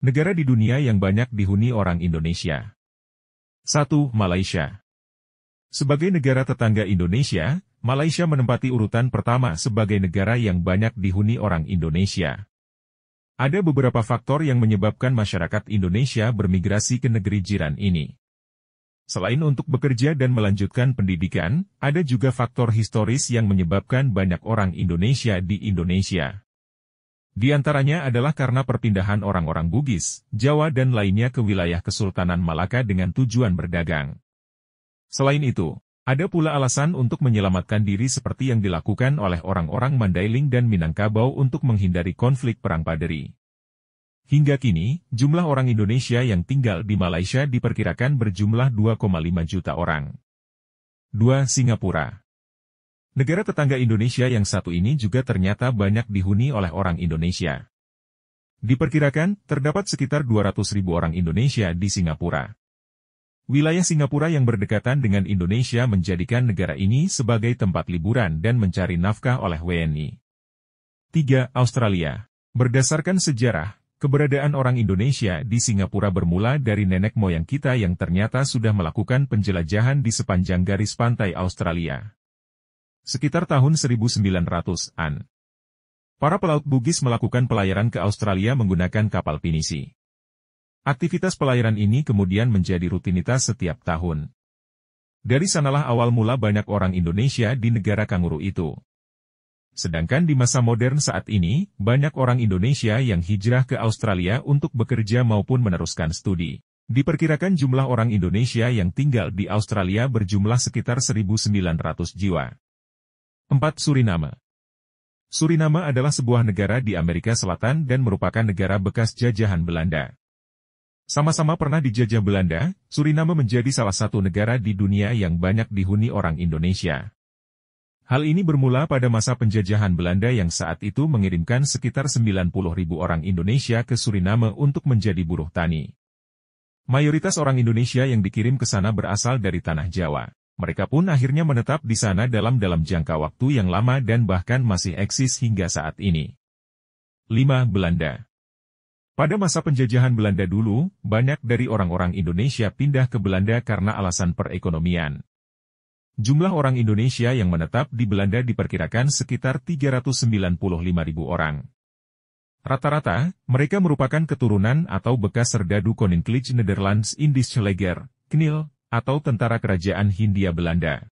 Negara di dunia yang banyak dihuni orang Indonesia. 1. Malaysia. Sebagai negara tetangga Indonesia, Malaysia menempati urutan pertama sebagai negara yang banyak dihuni orang Indonesia. Ada beberapa faktor yang menyebabkan masyarakat Indonesia bermigrasi ke negeri jiran ini. Selain untuk bekerja dan melanjutkan pendidikan, ada juga faktor historis yang menyebabkan banyak orang Indonesia di Indonesia. Di antaranya adalah karena perpindahan orang-orang Bugis, Jawa dan lainnya ke wilayah Kesultanan Malaka dengan tujuan berdagang. Selain itu, ada pula alasan untuk menyelamatkan diri seperti yang dilakukan oleh orang-orang Mandailing dan Minangkabau untuk menghindari konflik Perang Paderi. Hingga kini, jumlah orang Indonesia yang tinggal di Malaysia diperkirakan berjumlah 2,5 juta orang. 2. Singapura. Negara tetangga Indonesia yang satu ini juga ternyata banyak dihuni oleh orang Indonesia. Diperkirakan, terdapat sekitar 200.000 orang Indonesia di Singapura. Wilayah Singapura yang berdekatan dengan Indonesia menjadikan negara ini sebagai tempat liburan dan mencari nafkah oleh WNI. 3. Australia. Berdasarkan sejarah, keberadaan orang Indonesia di Singapura bermula dari nenek moyang kita yang ternyata sudah melakukan penjelajahan di sepanjang garis pantai Australia. Sekitar tahun 1900-an. Para pelaut Bugis melakukan pelayaran ke Australia menggunakan kapal pinisi. Aktivitas pelayaran ini kemudian menjadi rutinitas setiap tahun. Dari sanalah awal mula banyak orang Indonesia di negara kanguru itu. Sedangkan di masa modern saat ini, banyak orang Indonesia yang hijrah ke Australia untuk bekerja maupun meneruskan studi. Diperkirakan jumlah orang Indonesia yang tinggal di Australia berjumlah sekitar 1.900 jiwa. 4. Suriname. Suriname adalah sebuah negara di Amerika Selatan dan merupakan negara bekas jajahan Belanda. Sama-sama pernah dijajah Belanda, Suriname menjadi salah satu negara di dunia yang banyak dihuni orang Indonesia. Hal ini bermula pada masa penjajahan Belanda yang saat itu mengirimkan sekitar 90.000 orang Indonesia ke Suriname untuk menjadi buruh tani. Mayoritas orang Indonesia yang dikirim ke sana berasal dari tanah Jawa. Mereka pun akhirnya menetap di sana dalam jangka waktu yang lama dan bahkan masih eksis hingga saat ini. 5. Belanda. Pada masa penjajahan Belanda dulu, banyak dari orang-orang Indonesia pindah ke Belanda karena alasan perekonomian. Jumlah orang Indonesia yang menetap di Belanda diperkirakan sekitar 395.000 orang. Rata-rata, mereka merupakan keturunan atau bekas serdadu Koninklijke Nederlands Indische Leger, KNIL, atau Tentara Kerajaan Hindia Belanda.